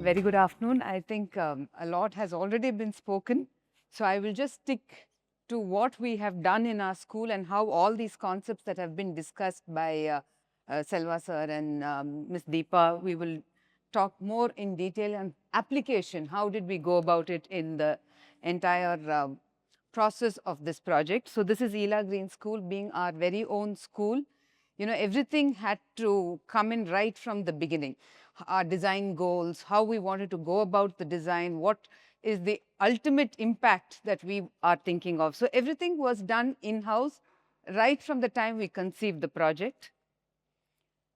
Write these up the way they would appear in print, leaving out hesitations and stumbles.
Very good afternoon. I think a lot has already been spoken. So I will just stick to what we have done in our school and how all these concepts that have been discussed by Selva sir and Ms. Deepa, we will talk more in detail on application. How did we go about it in the entire process of this project? So this is Ela Green School being our very own school. You know, everything had to come in right from the beginning. Our design goals, how we wanted to go about the design, what is the ultimate impact that we are thinking of. So everything was done in-house right from the time we conceived the project.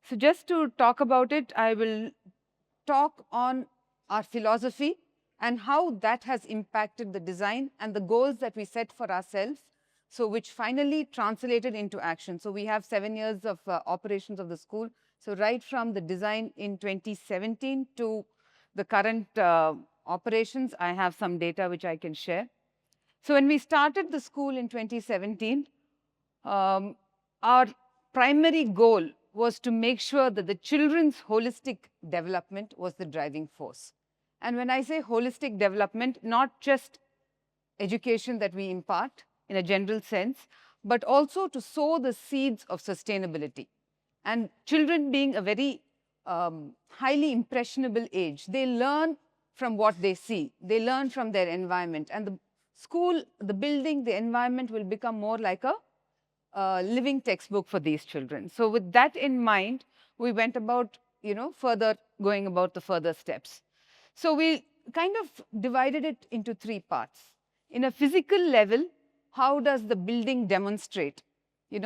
So just to talk about it, I will talk on our philosophy and how that has impacted the design and the goals that we set for ourselves, so which finally translated into action. So we have 7 years of operations of the school. So right from the design in 2017 to the current operations, I have some data which I can share. So when we started the school in 2017, our primary goal was to make sure that the children's holistic development was the driving force. And when I say holistic development, not just education that we impart in a general sense, but also to sow the seeds of sustainability. And children being a very highly impressionable age, they learn from what they see. They learn from their environment. And the school, the building, the environment will become more like a living textbook for these children. So with that in mind, we went about, further going about the further steps. So we kind of divided it into 3 parts. In a physical level, how does the building demonstrate,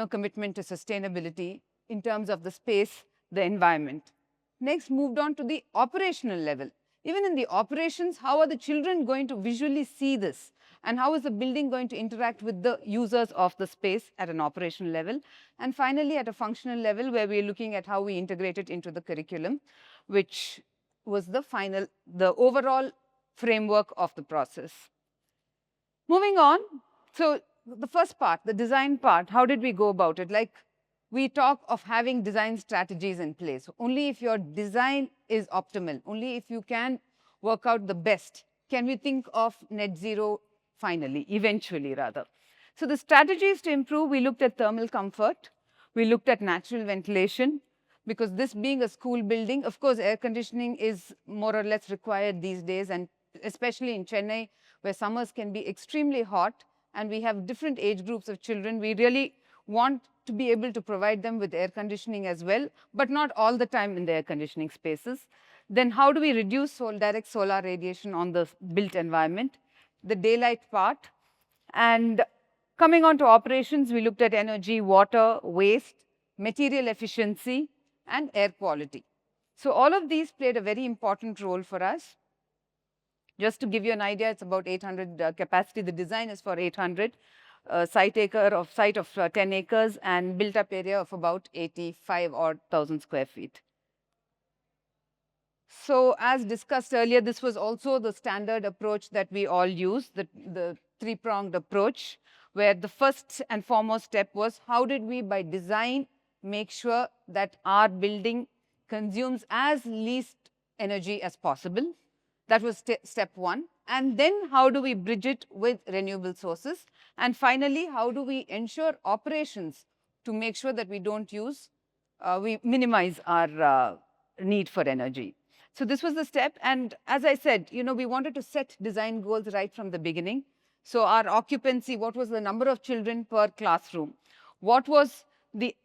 commitment to sustainability in terms of the space, the environment? Next, moved on to the operational level. Even in the operations, how are the children going to visually see this? And how is the building going to interact with the users of the space at an operational level? And finally, at a functional level, where we're looking at how we integrate it into the curriculum, which was the overall framework of the process. Moving on, so the first part, the design part, how did we go about it? Like, we talk of having design strategies in place. Only if your design is optimal, only if you can work out the best, can we think of net zero finally, eventually rather. So the strategies to improve, we looked at thermal comfort, we looked at natural ventilation, because this being a school building, of course, air conditioning is more or less required these days, and especially in Chennai, where summers can be extremely hot, and we have different age groups of children. We really want to be able to provide them with air conditioning as well, but not all the time in the air conditioning spaces. Then how do we reduce direct solar radiation on the built environment? The daylight part. And coming on to operations, we looked at energy, water, waste, material efficiency, and air quality. So all of these played a very important role for us. Just to give you an idea, it's about 800 capacity. The design is for 800. Site of 10 acres and built up area of about 85,000 square feet. So as discussed earlier, this was also the standard approach that we all use, the 3-pronged approach, where the first and foremost step was how did we, by design, make sure that our building consumes as least energy as possible. That was step 1. And then how do we bridge it with renewable sources? And finally, how do we ensure operations to make sure that we don't we minimize our need for energy? So this was the step. And as I said, we wanted to set design goals right from the beginning. So our occupancy, what was the number of children per classroom? What was the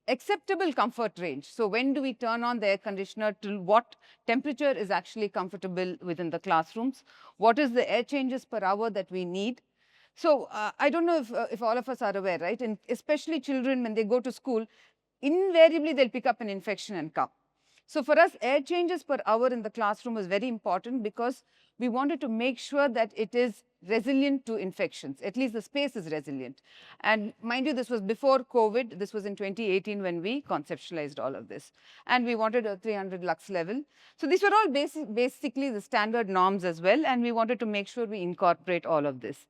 acceptable comfort range? So when do we turn on the air conditioner? Till what temperature is actually comfortable within the classrooms? What is the air changes per hour that we need? So I don't know if all of us are aware, right? And especially children, when they go to school, invariably they'll pick up an infection and come. So for us, air changes per hour in the classroom was very important because we wanted to make sure that it is resilient to infections. At least the space is resilient. And mind you, this was before COVID. This was in 2018 when we conceptualized all of this. And we wanted a 300 lux level. So these were all basically the standard norms as well. And we wanted to make sure we incorporate all of this.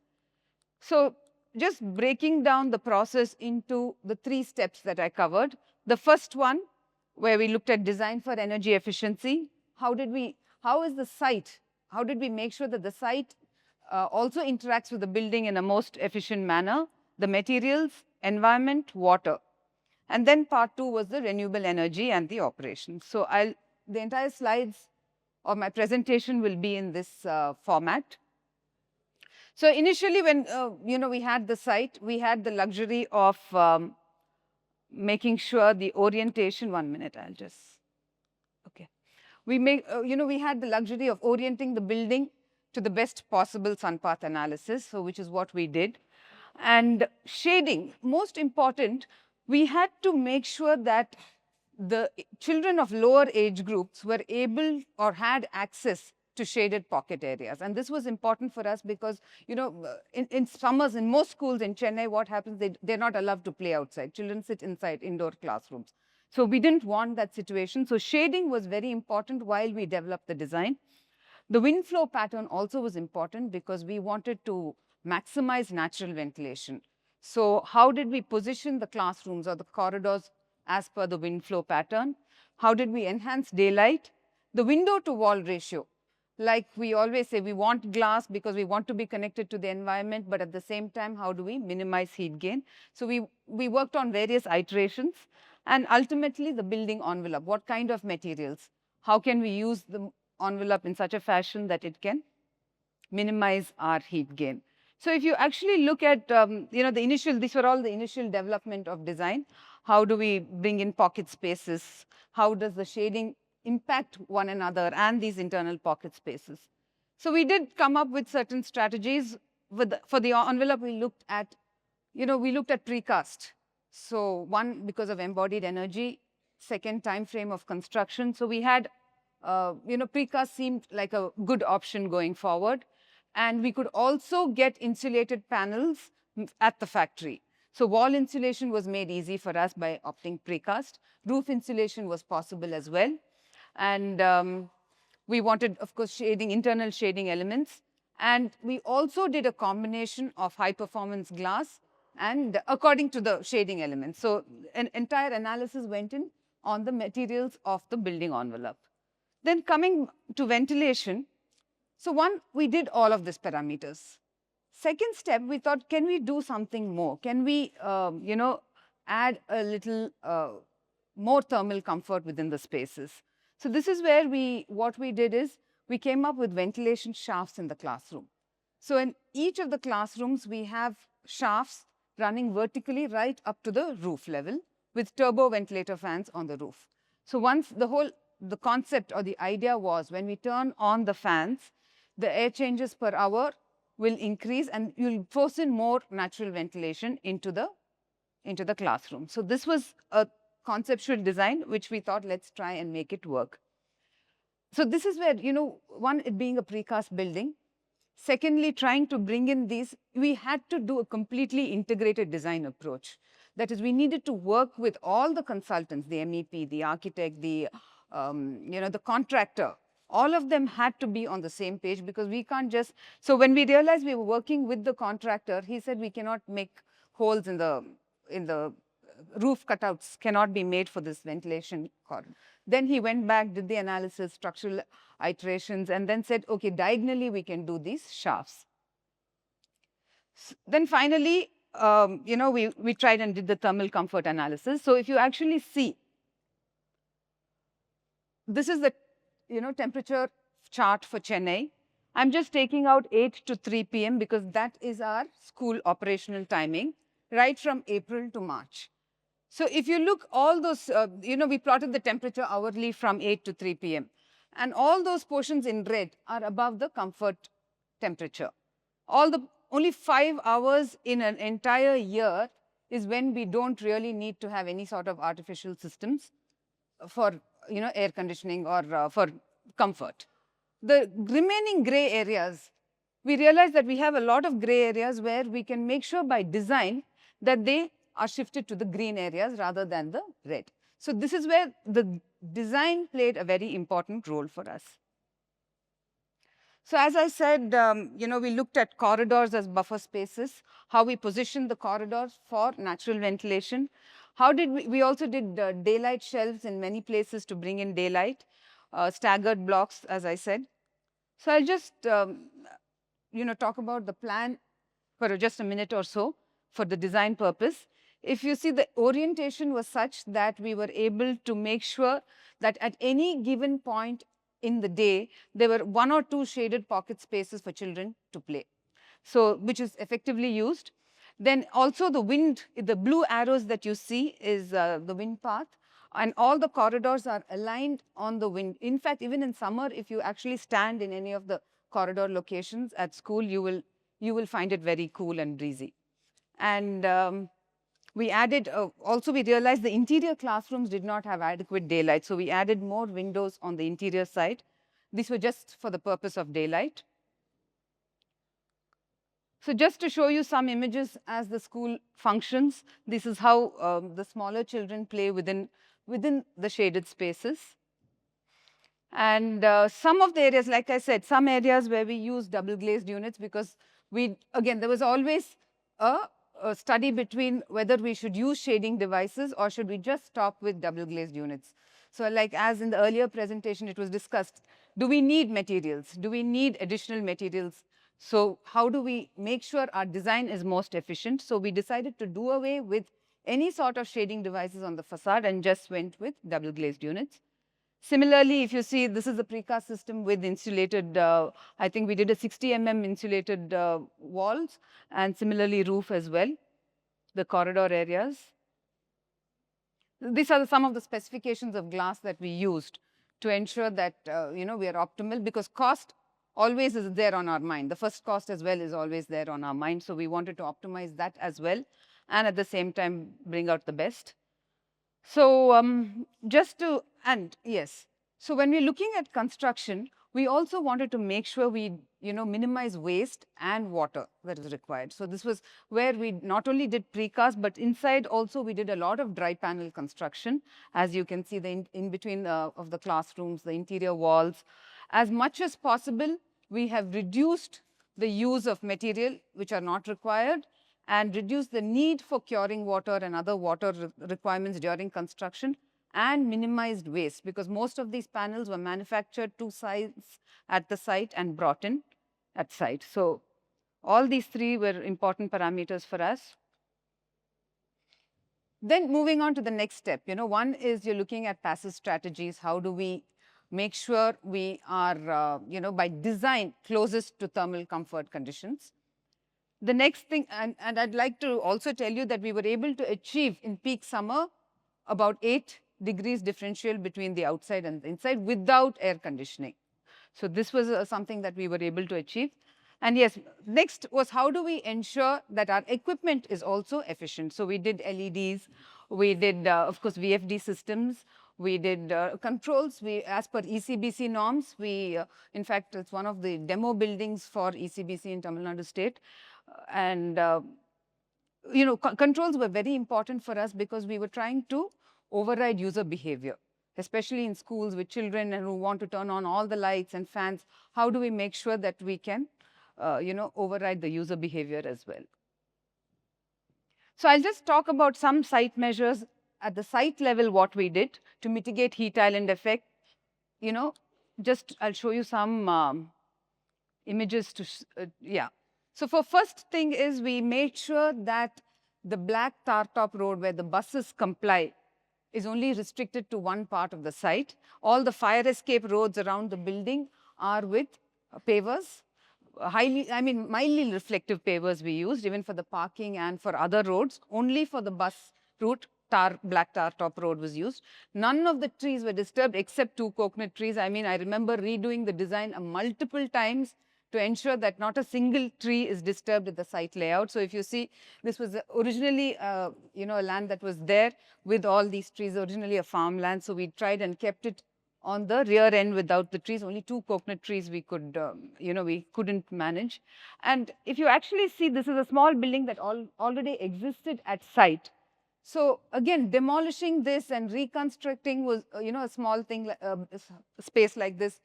So just breaking down the process into the 3 steps that I covered. The first one, where we looked at design for energy efficiency. How did we how is the site, how did we make sure that the site also interacts with the building in a most efficient manner, the materials, environment, water. And then part 2 was the renewable energy and the operations. So the entire slides of my presentation will be in this format. So initially when we had the site, we had the luxury of making sure the orientation. 1 minute, I'll just. Okay. We had the luxury of orienting the building to the best possible sun path analysis, so which is what we did. And shading, most important, we had to make sure that the children of lower age groups were able or had access to shaded pocket areas. And this was important for us because, in summers, in most schools in Chennai, what happens, they're not allowed to play outside. Children sit inside indoor classrooms. So we didn't want that situation. So shading was very important while we developed the design. The wind flow pattern also was important because we wanted to maximize natural ventilation. So how did we position the classrooms or the corridors as per the wind flow pattern? How did we enhance daylight? The window to wall ratio. Like we always say, we want glass because we want to be connected to the environment, but at the same time, how do we minimize heat gain? So we worked on various iterations, and ultimately the building envelope. What kind of materials? How can we use the envelope in such a fashion that it can minimize our heat gain? So if you actually look at, these were all the initial development of design. How do we bring in pocket spaces? How does the shading impact one another and these internal pocket spaces? So we did come up with certain strategies. For the envelope, we looked at precast. So one, because of embodied energy. Second, time frame of construction. So we had, precast seemed like a good option going forward. And we could also get insulated panels at the factory. So wall insulation was made easy for us by opting precast. Roof insulation was possible as well. And we wanted, of course, internal shading elements. And we also did a combination of high-performance glass and according to the shading elements. So an entire analysis went in on the materials of the building envelope. Then coming to ventilation, so one, we did all of these parameters. Second step, we thought, can we do something more? Can we, add a little more thermal comfort within the spaces? So this is where what we did is, we came up with ventilation shafts in the classroom. So in each of the classrooms, we have shafts running vertically right up to the roof level with turbo ventilator fans on the roof. So once the concept or the idea was, when we turn on the fans, the air changes per hour will increase and you'll force in more natural ventilation into the classroom. So this was a conceptual design which we thought, let's try and make it work. So this is where, one, it being a precast building. Secondly, trying to bring in these, we had to do a completely integrated design approach. That is, we needed to work with all the consultants, the MEP, the architect, the contractor. All of them had to be on the same page because we can't just, so when we realized we were working with the contractor, he said we cannot make holes in the roof cutouts cannot be made for this ventilation corridor. Then he went back, did the analysis, structural iterations, and then said, okay, diagonally we can do these shafts. Then finally, we tried and did the thermal comfort analysis. So if you actually see, this is the temperature chart for Chennai. I'm just taking out 8 to 3 p.m. because that is our school operational timing, right from April to March. So if you look all those, we plotted the temperature hourly from 8 to 3 p.m. And all those portions in red are above the comfort temperature. Only 5 hours in an entire year is when we don't really need to have any sort of artificial systems for air conditioning or for comfort. The remaining gray areas, we realize that we have a lot of gray areas where we can make sure by design that they are shifted to the green areas rather than the red. So this is where the design played a very important role for us. So as I said, we looked at corridors as buffer spaces, how we positioned the corridors for natural ventilation. How did we also did daylight shelves in many places to bring in daylight. staggered blocks, as I said. So I'll just talk about the plan for just a minute or so for the design purpose. If you see, the orientation was such that we were able to make sure that at any given point in the day, there were 1 or 2 shaded pocket spaces for children to play. So, which is effectively used. Then also the blue arrows that you see is the wind path, and all the corridors are aligned on the wind. In fact, even in summer, if you actually stand in any of the corridor locations at school, you will find it very cool and breezy. And we added, also we realized the interior classrooms did not have adequate daylight, so we added more windows on the interior side. These were just for the purpose of daylight. So just to show you some images as the school functions, this is how the smaller children play within the shaded spaces. And some of the areas, like I said, some areas where we use double glazed units, because again, there was always a study between whether we should use shading devices or should we just stop with double glazed units. So like as in the earlier presentation, it was discussed, do we need materials? Do we need additional materials? So how do we make sure our design is most efficient? So we decided to do away with any sort of shading devices on the facade and just went with double glazed units. Similarly, if you see, this is a precast system with insulated, I think we did a 60 mm insulated walls, and similarly roof as well, the corridor areas. These are some of the specifications of glass that we used to ensure that we are optimal, because cost always is there on our mind. The first cost as well is always there on our mind. So we wanted to optimize that as well, and at the same time bring out the best. So yes. So when we're looking at construction, we also wanted to make sure we minimize waste and water that is required. So this was where we not only did precast, but inside also we did a lot of dry panel construction. As you can see, the in between of the classrooms, the interior walls. As much as possible, we have reduced the use of material which are not required, and reduce the need for curing water and other water requirements during construction, and minimized waste, because most of these panels were manufactured to size at the site and brought in at site. So all these three were important parameters for us. Then moving on to the next step, one is you're looking at passive strategies. How do we make sure we are, by design, closest to thermal comfort conditions? The next thing, and I'd like to also tell you that we were able to achieve in peak summer about 8 degrees differential between the outside and the inside without air conditioning. So this was something that we were able to achieve. And yes, next was how do we ensure that our equipment is also efficient? So we did LEDs, we did, of course, VFD systems, we did controls. As per ECBC norms, in fact, it's one of the demo buildings for ECBC in Tamil Nadu state. And controls were very important for us, because we were trying to override user behavior, especially in schools with children and who want to turn on all the lights and fans. How do we make sure that we can, override the user behavior as well? So I'll just talk about some site measures at the site level, what we did to mitigate heat island effect. I'll show you some images to, yeah. So for first thing is we made sure that the black tar top road where the buses comply is only restricted to one part of the site. All the fire escape roads around the building are with pavers, mildly reflective pavers we used, even for the parking and for other roads. Only for the bus route, black tar top road was used. None of the trees were disturbed except 2 coconut trees. I remember redoing the design multiple times to ensure that not a single tree is disturbed at the site layout. So if you see, this was originally, a land that was there with all these trees, originally a farmland. So we tried and kept it on the rear end without the trees. Only 2 coconut trees we could, we couldn't manage. And if you actually see, this is a small building that already existed at site. So again, demolishing this and reconstructing was, a small thing, a space like this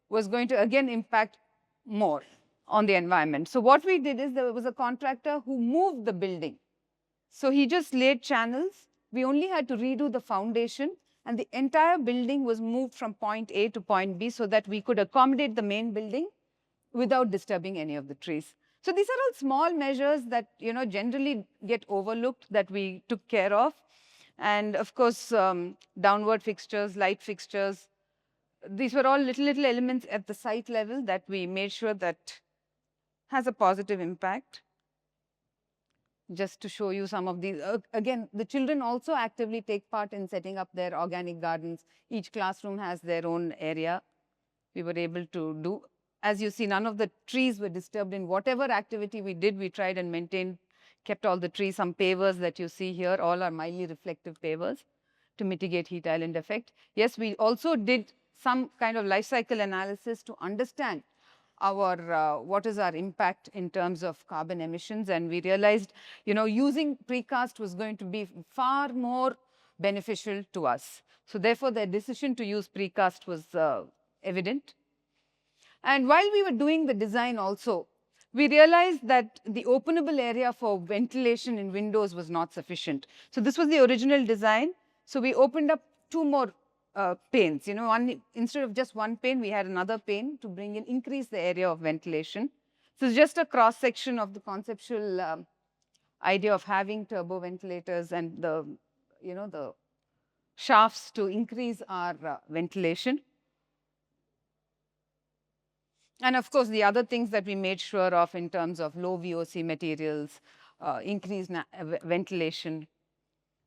was going to again impact more on the environment. So what we did is there was a contractor who moved the building. So he just laid channels. We only had to redo the foundation And the entire building was moved from point A to point B so that we could accommodate the main building without disturbing any of the trees. So these are all small measures that generally get overlooked that we took care of. And of course, downward fixtures, light fixtures, these were all little elements at the site level that we made sure that has a positive impact. Just to show you some of these, again, the children also actively take part in setting up their organic gardens. Each classroom has their own area. We were able to do, as you see, none of the trees were disturbed. In whatever activity we did, we tried and maintained, kept all the trees. Some pavers that you see here, all are mildly reflective pavers to mitigate heat island effect. Yes, we also did some kind of life cycle analysis to understand what is our impact in terms of carbon emissions, and we realized using precast was going to be far more beneficial to us. So therefore, the decision to use precast was evident. And while we were doing the design also, we realized that the openable area for ventilation in windows was not sufficient. So this was the original design. So we opened up two more panes. Instead of just one pane, we had another pane to increase the area of ventilation. So it's just a cross section of the conceptual idea of having turbo ventilators and the shafts to increase our ventilation. And of course, the other things that we made sure of in terms of low VOC materials, increased ventilation.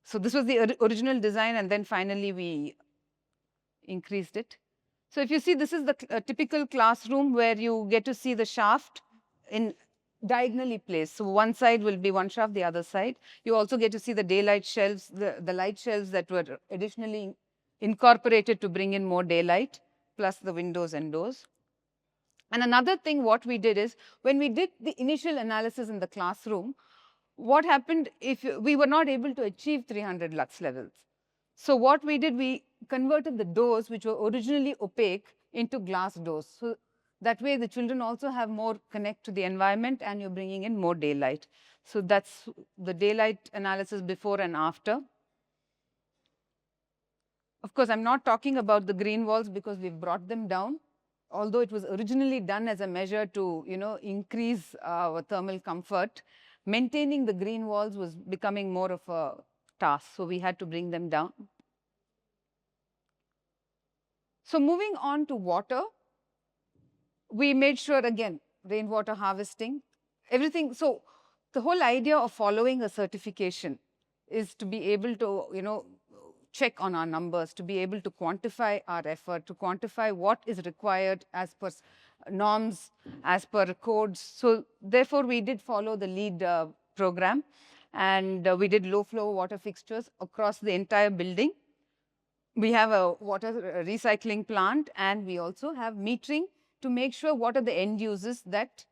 So this was the original design, and then finally we increased it. So if you see, this is the typical classroom where you get to see the shaft in diagonally placed. So one side will be one shaft, the other side. You also get to see the daylight shelves, the light shelves that were additionally incorporated to bring in more daylight, plus the windows and doors. And another thing what we did is, when we did the initial analysis in the classroom, what happened if we were not able to achieve 300 lux levels? So what we did, we converted the doors, which were originally opaque, into glass doors. So that way the children also have more connect to the environment, and you're bringing in more daylight. So that's the daylight analysis before and after. Of course, I'm not talking about the green walls because we've brought them down. Although it was originally done as a measure to increase our thermal comfort, maintaining the green walls was becoming more of a task. So we had to bring them down. So moving on to water, we made sure, again, rainwater harvesting, everything. So the whole idea of following a certification is to be able to check on our numbers, to be able to quantify our effort, to quantify what is required as per norms, as per codes. So therefore, we did follow the LEED program, and we did low flow water fixtures across the entire building. We have a water recycling plant, and we also have metering to make sure what are the end uses that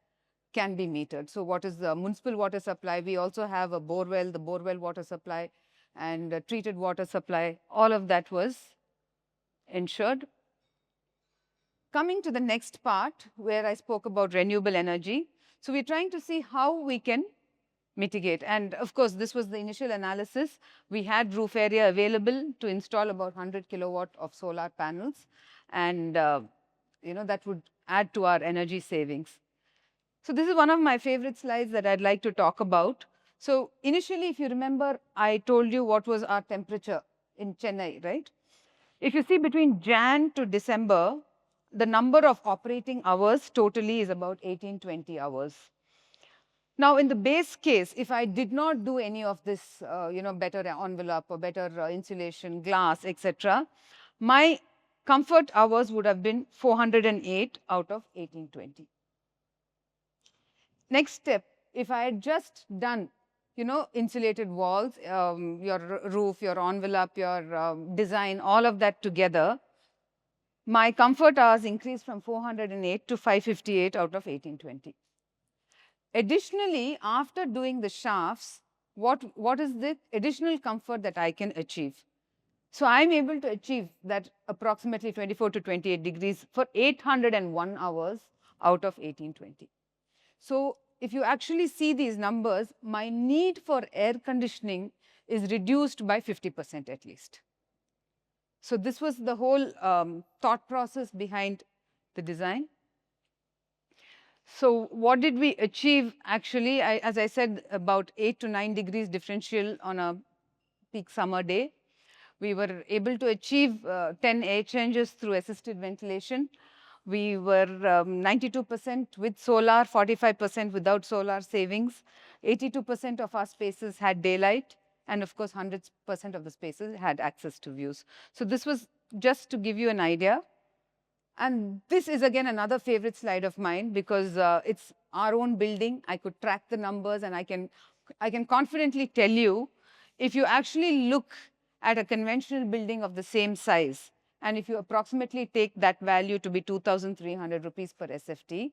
can be metered. So what is the municipal water supply? We also have a borewell, the borewell water supply, and treated water supply. All of that was ensured. Coming to the next part, where I spoke about renewable energy. So we're trying to see how we can mitigate. And of course, this was the initial analysis. We had roof area available to install about 100 kilowatt of solar panels, and that would add to our energy savings. So this is one of my favorite slides that I'd like to talk about. So initially, if you remember, I told you what was our temperature in Chennai, right? If you see, between Jan to December, the number of operating hours totally is about 18-20 hours. Now, in the base case, if I did not do any of this, better envelope or better insulation, glass, etc., my comfort hours would have been 408 out of 1820. Next step, if I had just done, insulated walls, your roof, your envelope, your design, all of that together, my comfort hours increased from 408 to 558 out of 1820. Additionally, after doing the shafts, what is the additional comfort that I can achieve? So I'm able to achieve that approximately 24 to 28 degrees for 801 hours out of 1820. So if you actually see these numbers, my need for air conditioning is reduced by 50% at least. So this was the whole thought process behind the design. So what did we achieve actually? As I said, about 8 to 9 degrees differential on a peak summer day. We were able to achieve 10 air changes through assisted ventilation. We were 92% with solar, 45% without solar savings. 82% of our spaces had daylight, and of course, 100% of the spaces had access to views. So this was just to give you an idea. And this is again another favorite slide of mine because it's our own building. I could track the numbers, and I can confidently tell you, if you actually look at a conventional building of the same size, and if you approximately take that value to be 2,300 rupees per SFT,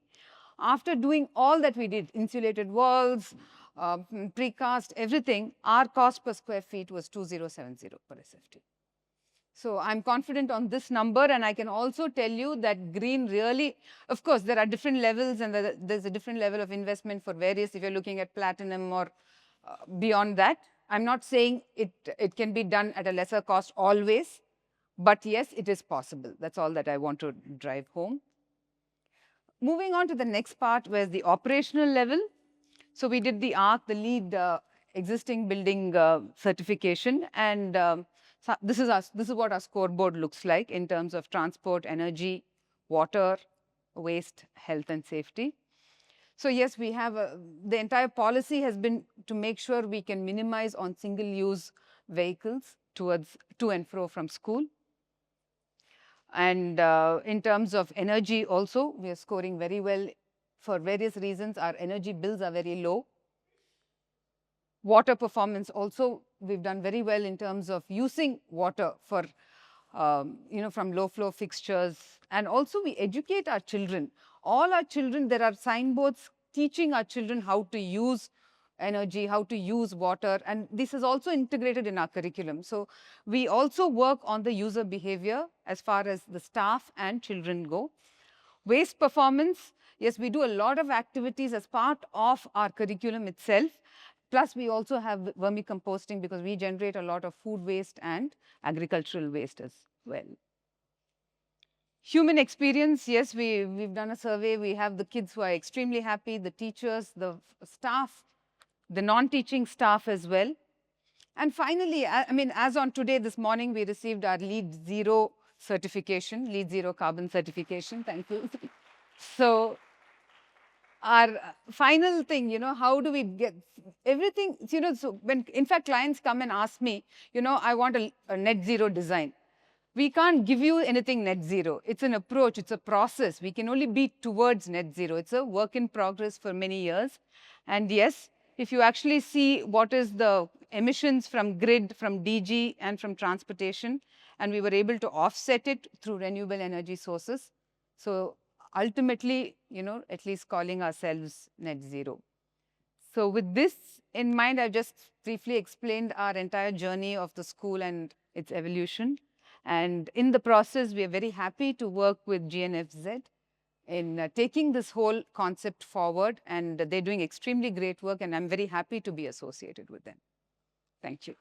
after doing all that we did, insulated walls, precast, everything, our cost per square feet was 2,070 per SFT. So I'm confident on this number, and I can also tell you that green really, of course, there are different levels, and there's a different level of investment for various, if you're looking at platinum or beyond that. I'm not saying it can be done at a lesser cost always, but yes, it is possible. That's all that I want to drive home. Moving on to the next part, where's the operational level. So we did the ARC, the LEED existing building certification, and so this is what our scoreboard looks like in terms of transport, energy, water, waste, health, and safety. So yes, we have the entire policy has been to make sure we can minimize on single-use vehicles to and fro from school. And in terms of energy also, we are scoring very well. For various reasons, our energy bills are very low. Water performance also, we've done very well in terms of using water for, from low flow fixtures. And also we educate our children. All our children, there are signboards teaching our children how to use energy, how to use water. And this is also integrated in our curriculum. So we also work on the user behavior as far as the staff and children go. Waste performance, yes, we do a lot of activities as part of our curriculum itself. Plus, we also have vermicomposting because we generate a lot of food waste and agricultural waste as well. Human experience, yes, we've done a survey. We have the kids who are extremely happy, the teachers, the staff, the non-teaching staff as well. And finally, I mean, as on today, this morning, we received our LEED Zero certification, LEED Zero carbon certification. Thank you. So our final thing, how do we get everything, so when, in fact, clients come and ask me, I want a net zero design. We can't give you anything net zero. It's an approach, it's a process. We can only be towards net zero. It's a work in progress for many years. And yes, if you actually see what is the emissions from grid, from DG, and from transportation, and we were able to offset it through renewable energy sources. So ultimately, at least calling ourselves net zero. So with this in mind, I've just briefly explained our entire journey of the school and its evolution. And in the process, we are very happy to work with GNFZ in taking this whole concept forward. And they're doing extremely great work, and I'm very happy to be associated with them. Thank you.